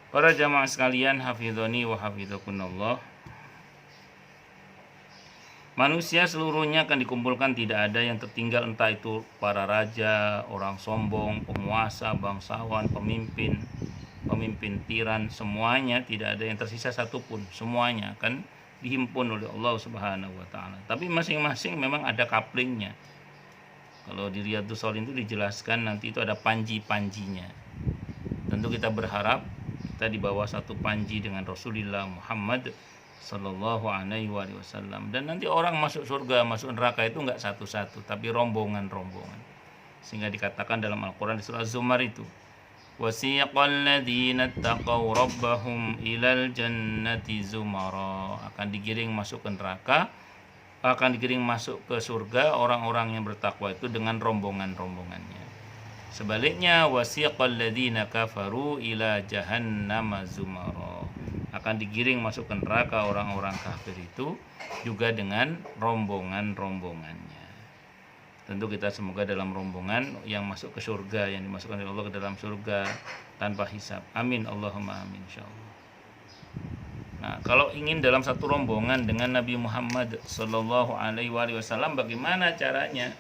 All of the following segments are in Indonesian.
Para jamaah sekalian, hafizoni wa hafizakunallah. Manusia seluruhnya akan dikumpulkan, tidak ada yang tertinggal, entah itu para raja, orang sombong, penguasa, bangsawan, pemimpin tiran, semuanya tidak ada yang tersisa satupun. Semuanya akan dihimpun oleh Allah Subhanahu wa taala. Tapi masing-masing memang ada kaplingnya. Kalau di Riyadhus Shalihin itu dijelaskan nanti itu ada panji-panjinya. Tentu kita berharap kita di bawah satu panji dengan Rasulullah Muhammad Sallallahu Alaihi Wasallam. Dan nanti orang masuk surga, masuk neraka itu enggak satu-satu, tapi rombongan-rombongan. Sehingga dikatakan dalam Al-Quran di surah Az-Zumar itu, wasiqal ladzina taqaw rabbahum ilal jannati zumara, akan digiring masuk ke neraka, akan digiring masuk ke surga orang-orang yang bertakwa itu dengan rombongan-rombongannya. Sebaliknya, wasiqal ladzina kafaru ila jahannama zumara, akan digiring masuk ke neraka orang-orang kafir itu juga dengan rombongan-rombongannya. Tentu kita semoga dalam rombongan yang masuk ke surga, yang dimasukkan oleh Allah ke dalam surga tanpa hisab. Amin, Allahumma amin, insyaallah. Nah, kalau ingin dalam satu rombongan dengan Nabi Muhammad Sallallahu Alaihi Wasallam, bagaimana caranya?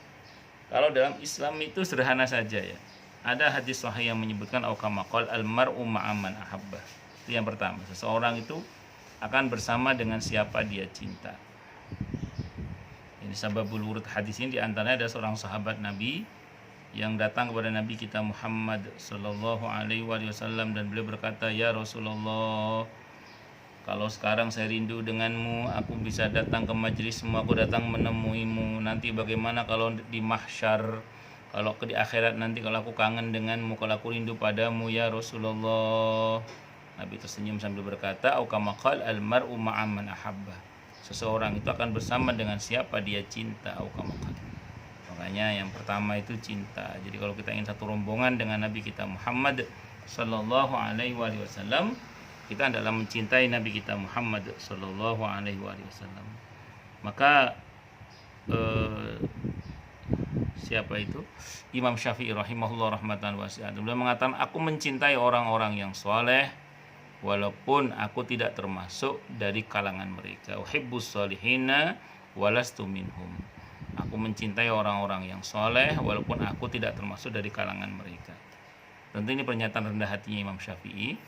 Kalau dalam Islam itu sederhana saja ya. Ada hadis sahih yang menyebutkan aukamaqal al-mar'u ma'aman ahabbah. Itu yang pertama, seseorang itu akan bersama dengan siapa dia cinta. Ini sababul wurud hadis ini, diantaranya ada seorang sahabat Nabi yang datang kepada Nabi kita Muhammad Sallallahu Alaihi Wasallam dan beliau berkata, ya Rasulullah, kalau sekarang saya rindu denganmu, aku bisa datang ke majelismu, aku datang menemuimu. Nanti bagaimana kalau di mahsyar, kalau di akhirat nanti, kalau aku kangen denganmu, kalau aku rindu padamu ya Rasulullah. Nabi tersenyum sambil berkata, aukamaqal al-mar'u ma'aman ahabbah, seseorang itu akan bersama dengan siapa dia cinta. Aukamaqal, makanya yang pertama itu cinta. Jadi kalau kita ingin satu rombongan dengan Nabi kita Muhammad Sallallahu Alaihi Wasallam, kita adalah mencintai Nabi kita Muhammad Sallallahu Alaihi Wasallam. Maka siapa itu? Imam Syafi'i rahimahullah rahmatan wasi'ah, beliau mengatakan, aku mencintai orang-orang yang soleh walaupun aku tidak termasuk dari kalangan mereka. Uhibbus solihina walastu minhum, aku mencintai orang-orang yang soleh walaupun aku tidak termasuk dari kalangan mereka. Tentu ini pernyataan rendah hatinya Imam Syafi'i.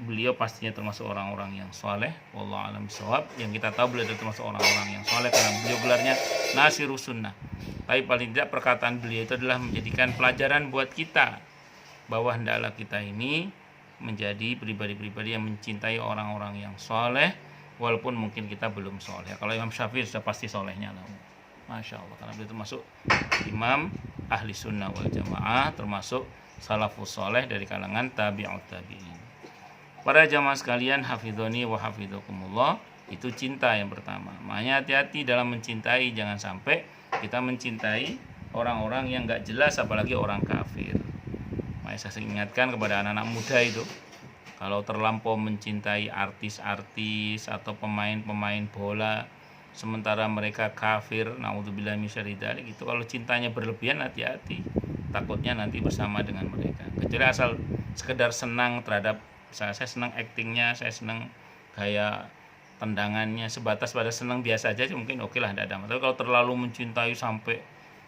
Beliau pastinya termasuk orang-orang yang soleh. Wallahu a'lam bishawab. Yang kita tahu beliau termasuk orang-orang yang soleh karena beliau gelarnya Nasirus Sunnah. Tapi paling tidak perkataan beliau itu adalah menjadikan pelajaran buat kita bahwa hendaklah kita ini menjadi pribadi-pribadi yang mencintai orang-orang yang soleh walaupun mungkin kita belum soleh. Kalau Imam Syafi'i sudah pasti solehnya lah, Masya Allah, karena beliau termasuk imam ahli sunnah wal jamaah, termasuk salafus soleh dari kalangan tabi'ut tabi'in. Para jamaah sekalian, hafizoni wa hafizakumullah, itu cinta yang pertama. Makanya hati-hati dalam mencintai, jangan sampai kita mencintai orang-orang yang gak jelas, apalagi orang kafir. Makanya saya ingatkan kepada anak-anak muda itu, kalau terlampau mencintai artis-artis atau pemain-pemain bola sementara mereka kafir, naudzubillah min syarri dzalik, itu kalau cintanya berlebihan, hati-hati, takutnya nanti bersama dengan mereka. Kecuali asal sekedar senang terhadap, saya senang aktingnya, saya senang gaya tendangannya, sebatas pada senang biasa aja mungkin oke lah, tidak ada. Tapi kalau terlalu mencintai sampai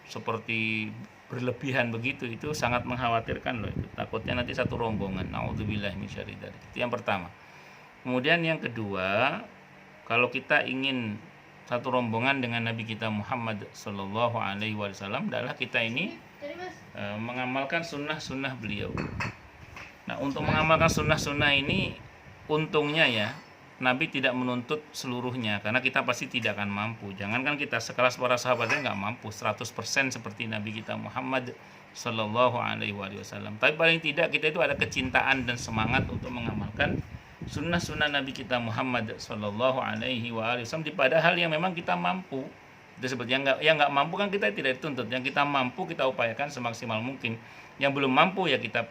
seperti berlebihan begitu, itu sangat mengkhawatirkan loh. Itu takutnya nanti satu rombongan, naudzubillah min syarri dzalik. Itu yang pertama. Kemudian yang kedua, kalau kita ingin satu rombongan dengan Nabi kita Muhammad Sallallahu Alaihi Wasallam, adalah kita ini mengamalkan sunnah-sunnah beliau. Nah, untuk mengamalkan sunnah-sunnah ini, untungnya ya, Nabi tidak menuntut seluruhnya, karena kita pasti tidak akan mampu. Jangankan kita, sekelas para sahabatnya nggak mampu 100% seperti Nabi kita Muhammad Sallallahu Alaihi Wasallam. Tapi paling tidak kita itu ada kecintaan dan semangat untuk mengamalkan sunnah-sunnah Nabi kita Muhammad Sallallahu Alaihi Wasallam di pada hal yang memang kita mampu. Itu seperti yang nggak mampu kan kita tidak dituntut. Yang kita mampu kita upayakan semaksimal mungkin. Yang belum mampu ya kita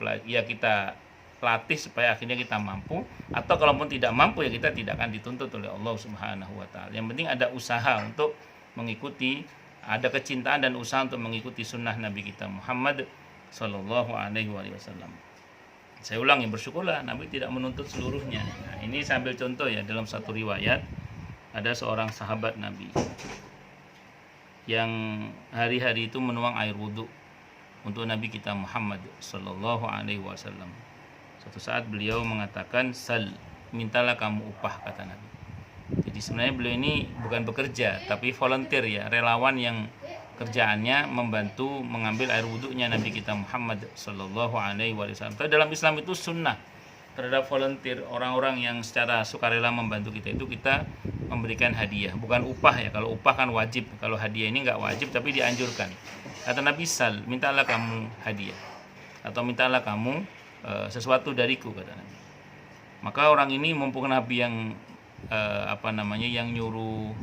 latih supaya akhirnya kita mampu, atau kalaupun tidak mampu ya kita tidak akan dituntut oleh Allah Subhanahu wa taala. Yang penting ada usaha untuk mengikuti, ada kecintaan dan usaha untuk mengikuti sunnah Nabi kita Muhammad Sallallahu Alaihi Wasallam. Saya ulangi, bersyukurlah Nabi tidak menuntut seluruhnya. Nah, ini sambil contoh ya, dalam satu riwayat ada seorang sahabat Nabi yang hari-hari itu menuang air wudhu untuk Nabi kita Muhammad Sallallahu Alaihi Wasallam. Suatu saat beliau mengatakan, "Sal, mintalah kamu upah," kata Nabi. Jadi sebenarnya beliau ini bukan bekerja, tapi volunteer ya, relawan yang kerjaannya membantu mengambil air wudhunya Nabi kita Muhammad Sallallahu Alaihi Wasallam. Tapi dalam Islam itu sunnah terhadap volunteer, orang-orang yang secara sukarela membantu kita itu kita memberikan hadiah, bukan upah ya. Kalau upah kan wajib, kalau hadiah ini nggak wajib tapi dianjurkan. Kata Nabi, "Sal, mintalah kamu hadiah atau mintalah kamu sesuatu dariku," kata Nabi. Maka orang ini mumpung Nabi yang yang nyuruh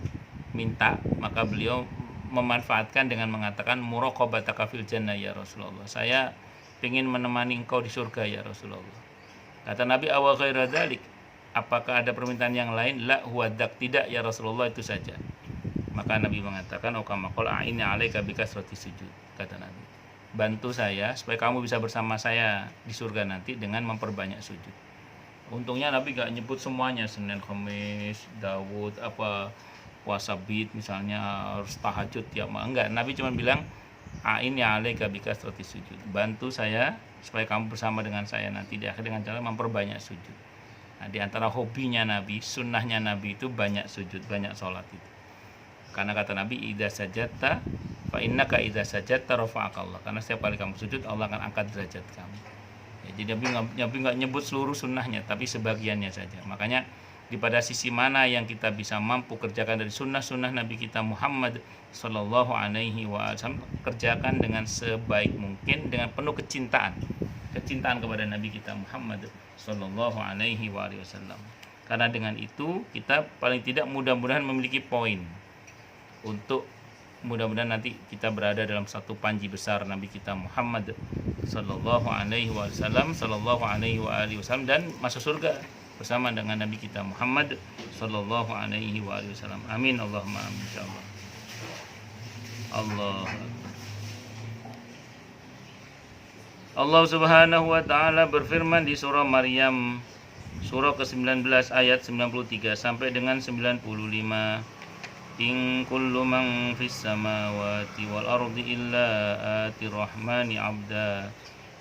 minta, maka beliau memanfaatkan dengan mengatakan, "Muraqabataka fil jannah ya Rasulullah." Saya ingin menemani engkau di surga ya Rasulullah. Kata Nabi, "Awa ghaira dzalik?" Apakah ada permintaan yang lain? "La huwa dzak." Tidak ya Rasulullah, itu saja. Maka Nabi mengatakan, "O kama qala a'inni 'alaika bikasrati sujud." Kata Nabi, bantu saya supaya kamu bisa bersama saya di surga nanti dengan memperbanyak sujud. Untungnya Nabi gak nyebut semuanya, Senin, Kamis, Daud, puasa bid misalnya, harus tahajud tiap malam. Enggak, Nabi cuma bilang, "A'inni 'alaika bikasrati sujud." Bantu saya supaya kamu bersama dengan saya nanti di akhir dengan cara memperbanyak sujud. Nah, di antara hobinya Nabi, sunnahnya Nabi itu banyak sujud, banyak sholat itu. Karena kata Nabi, "Idza sajadta fa innaka idza sajadta rafa'aka Allah." Karena setiap kali kamu sujud, Allah akan angkat derajat kamu. Ya, jadi Nabi nggak nyebut seluruh sunnahnya, tapi sebagiannya saja. Makanya di pada sisi mana yang kita bisa mampu kerjakan dari sunnah-sunnah Nabi kita Muhammad Sallallahu Alaihi Wasallam, kerjakan dengan sebaik mungkin, dengan penuh kecintaan kepada Nabi kita Muhammad Sallallahu Alaihi Wasallam. Karena dengan itu kita paling tidak mudah-mudahan memiliki poin untuk mudah-mudahan nanti kita berada dalam satu panji besar Nabi kita Muhammad Sallallahu Alaihi Wasallam dan masuk surga bersama dengan Nabi kita Muhammad Sallallahu Alaihi Wasallam. Amin Allahumma amin insyaallah. Allah Subhanahu wa taala berfirman di surah Maryam surah ke-19 ayat 93 sampai dengan 95. In kullu man fis samawati wal ardi illa ati rahmani 'abda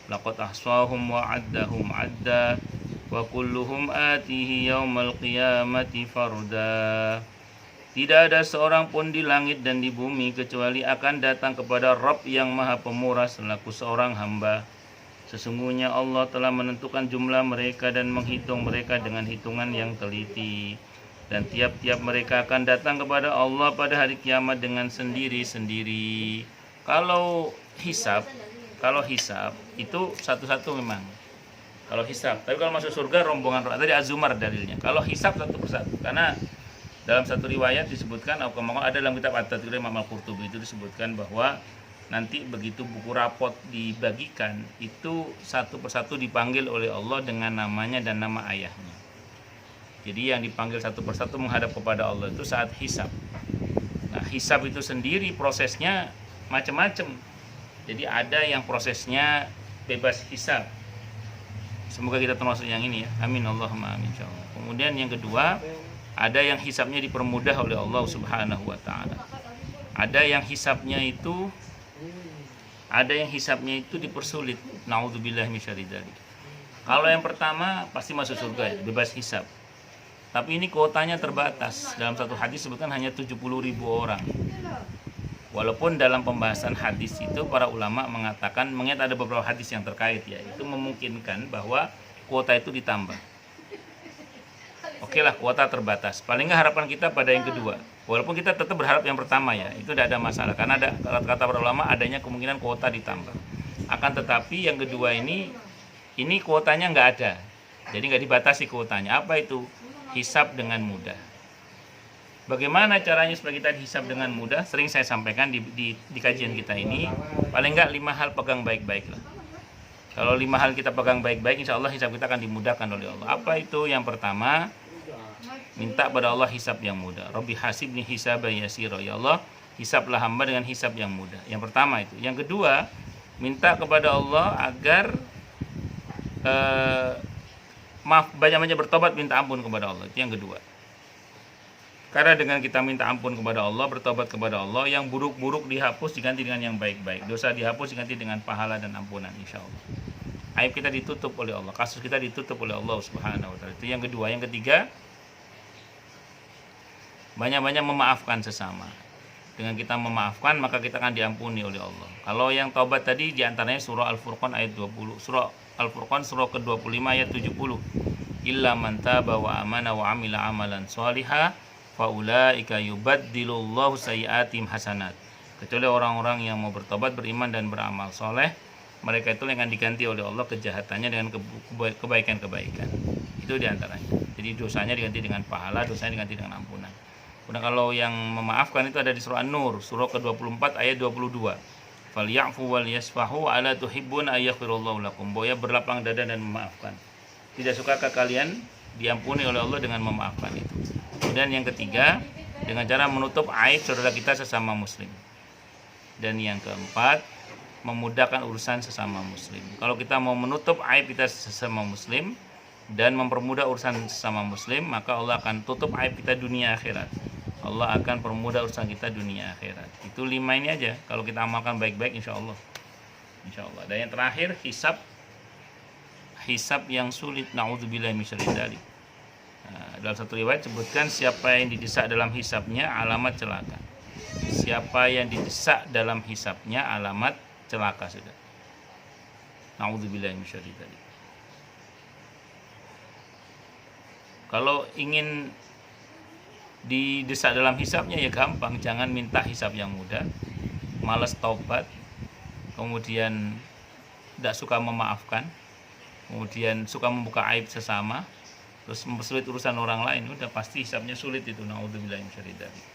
laqad ahsahum wa 'addahum 'adda wa kulluhum atihi yaumal qiyamati farda. Tidak ada seorang pun di langit dan di bumi kecuali akan datang kepada Rabb yang Maha Pemurah selaku seorang hamba. Sesungguhnya Allah telah menentukan jumlah mereka dan menghitung mereka dengan hitungan yang teliti. Dan tiap-tiap mereka akan datang kepada Allah pada hari kiamat dengan sendiri-sendiri. Kalau hisab itu satu-satu memang. Kalau hisab, tapi kalau masuk surga rombongan tadi Az-Zumar dalilnya. Kalau hisab satu persatu, karena dalam satu riwayat disebutkan, ada dalam kitab At-Tadhkir Imam Al-Qurtubi itu disebutkan bahwa nanti begitu buku rapot dibagikan itu satu persatu dipanggil oleh Allah dengan namanya dan nama ayahnya. Jadi yang dipanggil satu persatu menghadap kepada Allah itu saat hisab. Nah, hisab itu sendiri prosesnya macam-macam. Jadi ada yang prosesnya bebas hisab. Semoga kita termasuk yang ini ya. Amin Allahumma amin insyaallah. Kemudian yang kedua, ada yang hisabnya dipermudah oleh Allah Subhanahu wa taala. Ada yang hisabnya itu dipersulit. Nauzubillahi misyarri dzalik. Kalau yang pertama pasti masuk surga ya, bebas hisab. Tapi ini kuotanya terbatas. Dalam satu hadis sebutkan hanya 70.000 orang. Walaupun dalam pembahasan hadis itu para ulama mengatakan, mengingat ada beberapa hadis yang terkait ya, itu memungkinkan bahwa kuota itu ditambah. Oke lah, kuota terbatas. Paling nggak harapan kita pada yang kedua. Walaupun kita tetap berharap yang pertama ya, itu tidak ada masalah. Karena ada kata para ulama adanya kemungkinan kuota ditambah. Akan tetapi yang kedua ini kuotanya nggak ada. Jadi nggak dibatasi kuotanya. Apa itu? Hisab dengan mudah. Bagaimana caranya supaya kita dihisab dengan mudah? Sering saya sampaikan di kajian kita ini, paling nggak 5 hal pegang baik-baik lah. Kalau 5 hal kita pegang baik-baik, insya Allah hisab kita akan dimudahkan oleh Allah. Apa itu? Yang pertama, minta pada Allah hisab yang mudah. Rabbi hasibni hisaban yasira. Ya Allah, hisablah hamba dengan hisab yang mudah. Yang pertama itu. Yang kedua, minta kepada Allah agar eh, maaf, banyak-banyak bertobat, minta ampun kepada Allah. Itu yang kedua. Karena dengan kita minta ampun kepada Allah, bertobat kepada Allah, yang buruk-buruk dihapus diganti dengan yang baik-baik. Dosa dihapus diganti dengan pahala dan ampunan, insya Allah. Aib kita ditutup oleh Allah, kasus kita ditutup oleh Allah Subhanahu wa taala. Itu yang kedua. Yang ketiga, banyak-banyak memaafkan sesama. Dengan kita memaafkan, maka kita akan diampuni oleh Allah. Kalau yang taubat tadi diantaranya surah Al-Furqan ayat 20. Surah Al-Furqan surah ke-25 ayat 70. Illa man taba wa amana wa amila amalan sholiha faulaika yubaddilullahu sayyi'atihim hasanat. Kecuali orang-orang yang mau bertobat, beriman dan beramal soleh, mereka itu yang akan diganti oleh Allah kejahatannya dengan kebaikan-kebaikan. Itu diantaranya. Jadi dosanya diganti dengan pahala, dosanya diganti dengan ampunan. Kemudian kalau yang memaafkan itu ada di surah An-Nur, surah ke-24 ayat 22. Falyafu wal yasfahu ala tuhibbun ayaghfirullahu lakum. Boya berlapang dada dan memaafkan. Tidak sukakah kalian diampuni oleh Allah dengan memaafkan itu? Kemudian yang ketiga, dengan cara menutup aib saudara kita sesama muslim. Dan yang keempat, memudahkan urusan sesama muslim. Kalau kita mau menutup aib kita sesama muslim dan mempermudah urusan sesama muslim, maka Allah akan tutup aib kita dunia akhirat. Allah akan permudah urusan kita dunia akhirat. Itu 5 ini aja. Kalau kita amalkan baik-baik, insya Allah. Insya Allah. Dan yang terakhir, hisab yang sulit. Na'udzubillahi minasyarri dzalik. Dalam satu riwayat sebutkan siapa yang didesak dalam hisabnya alamat celaka. Siapa yang didesak dalam hisabnya alamat celaka sudah. Na'udzubillahi minasyarri dzalik. Kalau ingin didesak dalam hisabnya ya gampang, jangan minta hisab yang mudah, malas taubat, kemudian tidak suka memaafkan, kemudian suka membuka aib sesama, terus mempersulit urusan orang lain, udah pasti hisabnya sulit itu. Na'udzubillahi minasyarri dzalik.